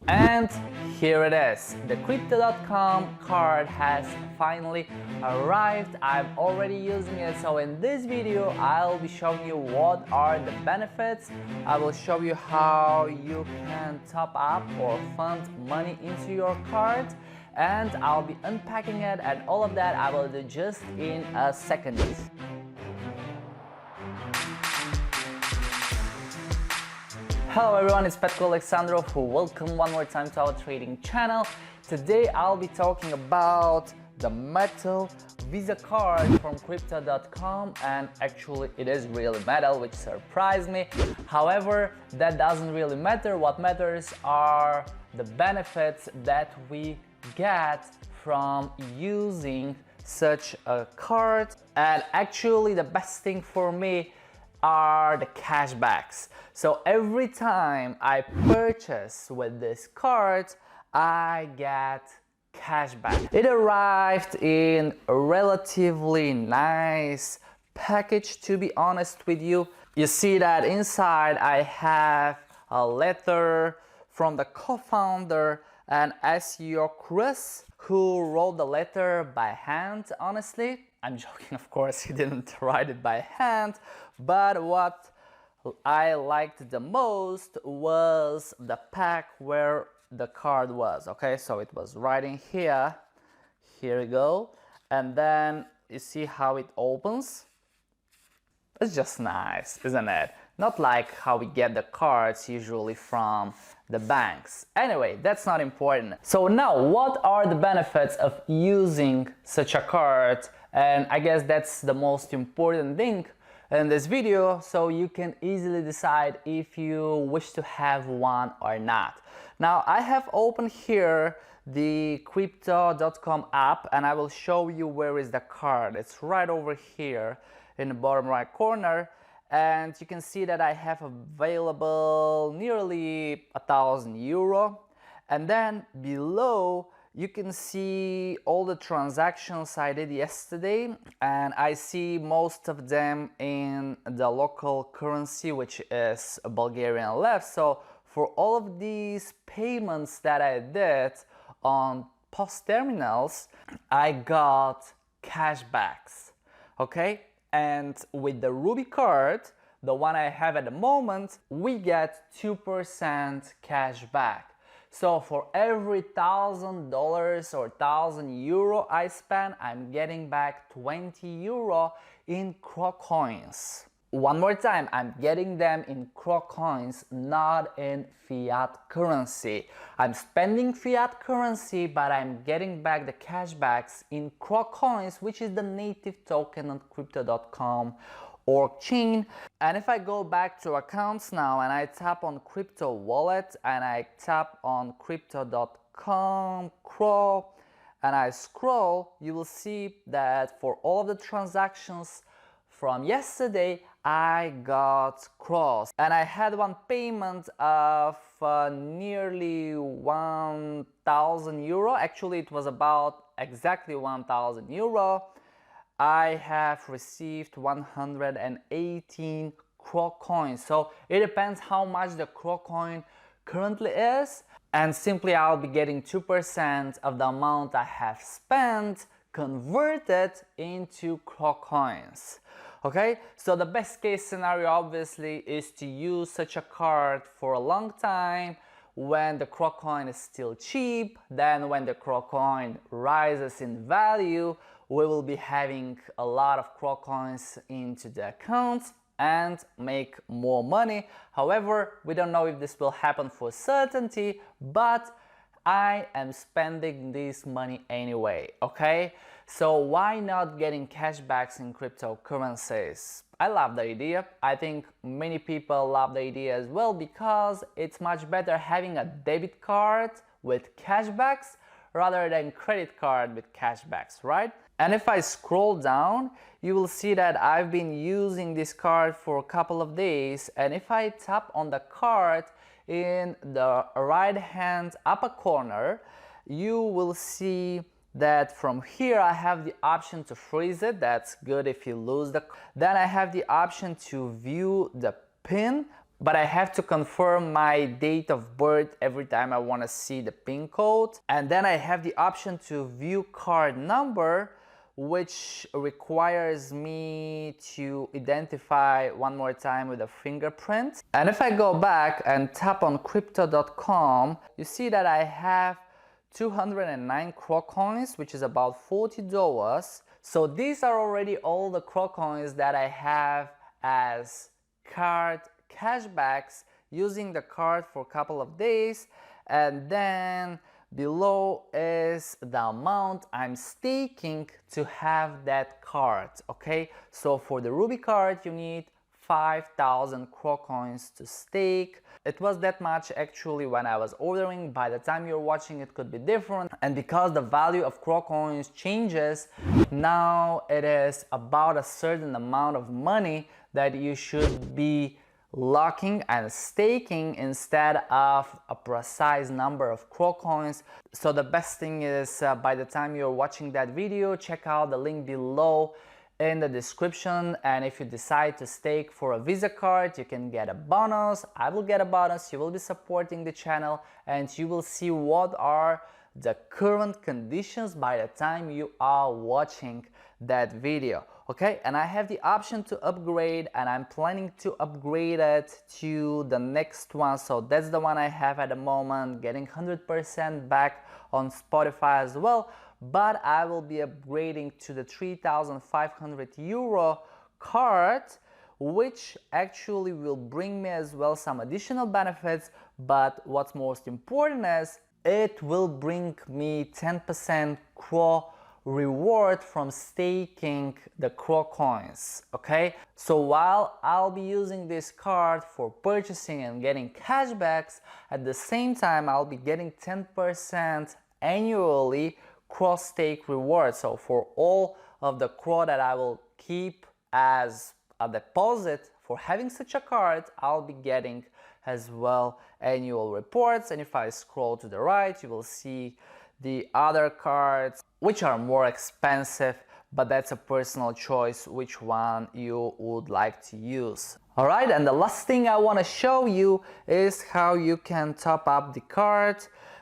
And here it is. The Crypto.com card has finally arrived. I'm already using it. So in this video, I'll be showing you what are the benefits. I will show you how you can top up or fund money into your card. And I'll be unpacking it, and all of that I will do just in a second. Hello everyone, it's Petko Alexandrov. Welcome one more time to our trading channel. Today I'll be talking about the metal Visa card from Crypto.com, and actually it is really metal, which surprised me. However, that doesn't really matter. What matters are the benefits that we get from using such a card. And actually the best thing for me are the cashbacks. So every time I purchase with this card, I get cashback. It arrived in a relatively nice package, to be honest with you. You see that inside I have a letter from the co-founder and SEO Chris, who wrote the letter by hand. Honestly, I'm joking, of course, he didn't write it by hand, but what I liked the most was the pack where the card was. Okay, so it was writing here we go, and then you see how it opens. It's just nice, isn't it? Not like how we get the cards usually from the banks. Anyway, that's not important. So now, what are the benefits of using such a card? And I guess that's the most important thing in this video, so you can easily decide if you wish to have one or not. Now, I have opened here the Crypto.com app, and I will show you where is the card. It's right over here in the bottom right corner, and you can see that I have available nearly €1,000, and then below you can see all the transactions I did yesterday, and I see most of them in the local currency, which is Bulgarian lev. So for all of these payments that I did on POS terminals, I got cashbacks. Okay, and with the Ruby card, the one I have at the moment, we get 2% cash back. So for every $1,000 or €1,000 I spend, I'm getting back €20 in Cro coins. One more time, I'm getting them in Cro coins, not in fiat currency. I'm spending fiat currency, but I'm getting back the cashbacks in Cro coins, which is the native token on Crypto.com org chain. And if I go back to accounts now and I tap on crypto wallet and I tap on Crypto.com Cro and I scroll, you will see that for all of the transactions from yesterday, I got Cros, and I had one payment of nearly €1,000. Actually, it was about exactly €1,000. I have received 118 Cro coins. So it depends how much the Cro coin currently is, and simply I'll be getting 2% of the amount I have spent converted into Cro coins. Okay, so the best case scenario obviously is to use such a card for a long time when the Cro coin is still cheap. Then when the Cro coin rises in value, we will be having a lot of Cro coins into the account and make more money. However, we don't know if this will happen for certainty, but I am spending this money anyway, okay? So why not getting cashbacks in cryptocurrencies? I love the idea. I think many people love the idea as well, because it's much better having a debit card with cashbacks rather than credit card with cashbacks, right? And if I scroll down, you will see that I've been using this card for a couple of days, and if I tap on the card in the right hand upper corner, you will see that from here I have the option to freeze it. That's good if you lose the. Then I have the option to view the pin, but I have to confirm my date of birth every time I want to see the PIN code. And then I have the option to view card number, which requires me to identify one more time with a fingerprint. And if I go back and tap on crypto.com, you see that I have 209 Cro coins, which is about $40. So these are already all the Cro coins that I have as card cashbacks using the card for a couple of days. And then below is the amount I'm staking to have that card. Okay, so for the Ruby card you need 5,000 Cro coins to stake. It was that much actually when I was ordering. By the time you're watching it could be different, and because the value of Cro coins changes, now it is about a certain amount of money that you should be locking and staking instead of a precise number of Cro coins. So the best thing is by the time you're watching that video, check out the link below in the description, and if you decide to stake for a Visa card, you can get a bonus. I will get a bonus, you will be supporting the channel, and you will see what are the current conditions by the time you are watching that video. Okay, and I have the option to upgrade, and I'm planning to upgrade it to the next one. So that's the one I have at the moment, getting 100% back on Spotify as well. But I will be upgrading to the 3,500 euro card, which actually will bring me as well some additional benefits. But what's most important is it will bring me 10% Cro reward from staking the Cro coins. Okay, so while I'll be using this card for purchasing and getting cashbacks, at the same time I'll be getting 10% annually Cro Stake reward. So for all of the Cro that I will keep as a deposit for having such a card, I'll be getting as well annual reports. And if I scroll to the right, you will see the other cards which are more expensive, but that's a personal choice which one you would like to use. Alright, and the last thing I want to show you is how you can top up the card,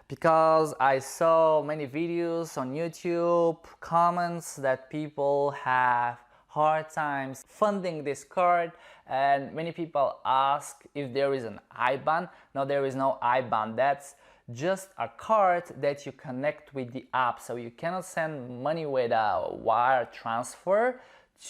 because I saw many videos on YouTube, comments that people have hard times funding this card, and many people ask if there is an IBAN. No, there is no IBAN. That's just a card that you connect with the app. So you cannot send money with a wire transfer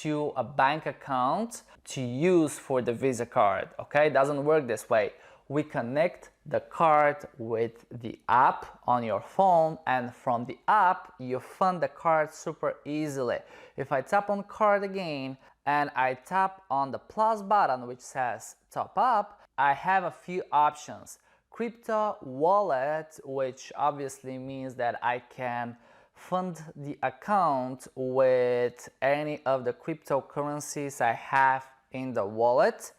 to a bank account to use for the Visa card. Okay, it doesn't work this way. We connect the card with the app on your phone, and from the app you fund the card super easily. If I tap on card again and I tap on the plus button which says top up, I have a few options. Crypto wallet, which obviously means that I can fund the account with any of the cryptocurrencies I have in the wallet.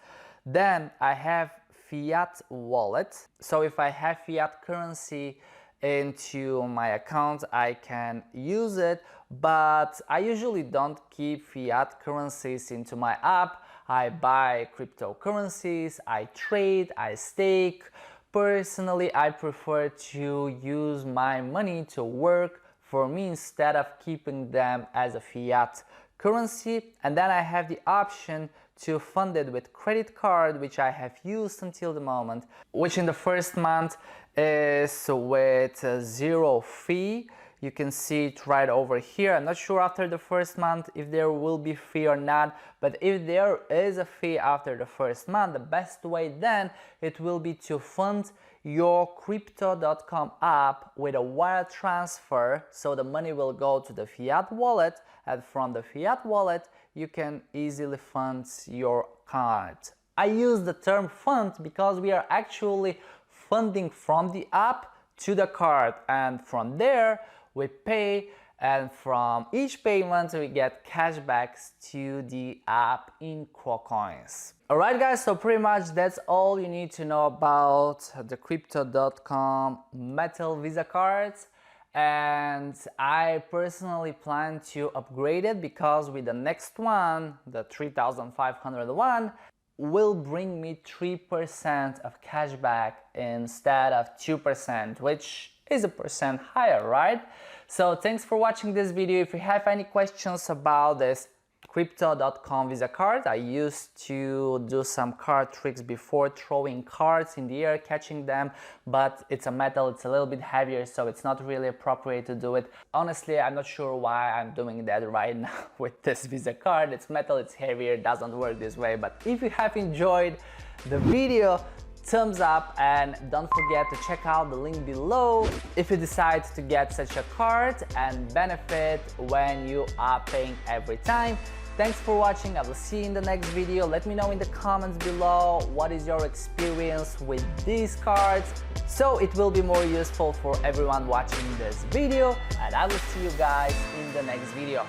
Then I have fiat wallet. So if I have fiat currency into my account, I can use it, but I usually don't keep fiat currencies into my app. I buy cryptocurrencies, I trade, I stake. Personally, I prefer to use my money to work for me instead of keeping them as a fiat currency. And then I have the option to fund it with credit card, which I have used until the moment, which in the first month is with zero fee. You can see it right over here. I'm not sure after the first month if there will be fee or not, but if there is a fee after the first month, the best way then it will be to fund your crypto.com app with a wire transfer, so the money will go to the fiat wallet, and from the fiat wallet you can easily fund your card. I use the term fund because we are actually funding from the app to the card, and from there we pay, and from each payment we get cashbacks to the app in Cro coins. Alright guys, so pretty much that's all you need to know about the crypto.com metal Visa cards, and I personally plan to upgrade it because with the next one, the 3,500 one, will bring me 3% of cashback instead of 2%, which is a percent higher, right? So thanks for watching this video. If you have any questions about this Crypto.com Visa card, I used to do some card tricks before, throwing cards in the air, catching them, but it's a metal, it's a little bit heavier, so it's not really appropriate to do it. Honestly, I'm not sure why I'm doing that right now with this Visa card. It's metal, it's heavier, it doesn't work this way. But if you have enjoyed the video, thumbs up, and don't forget to check out the link below if you decide to get such a card and benefit when you are paying every time. Thanks for watching. I will see you in the next video. Let me know in the comments below what is your experience with these cards, so it will be more useful for everyone watching this video, and I will see you guys in the next video.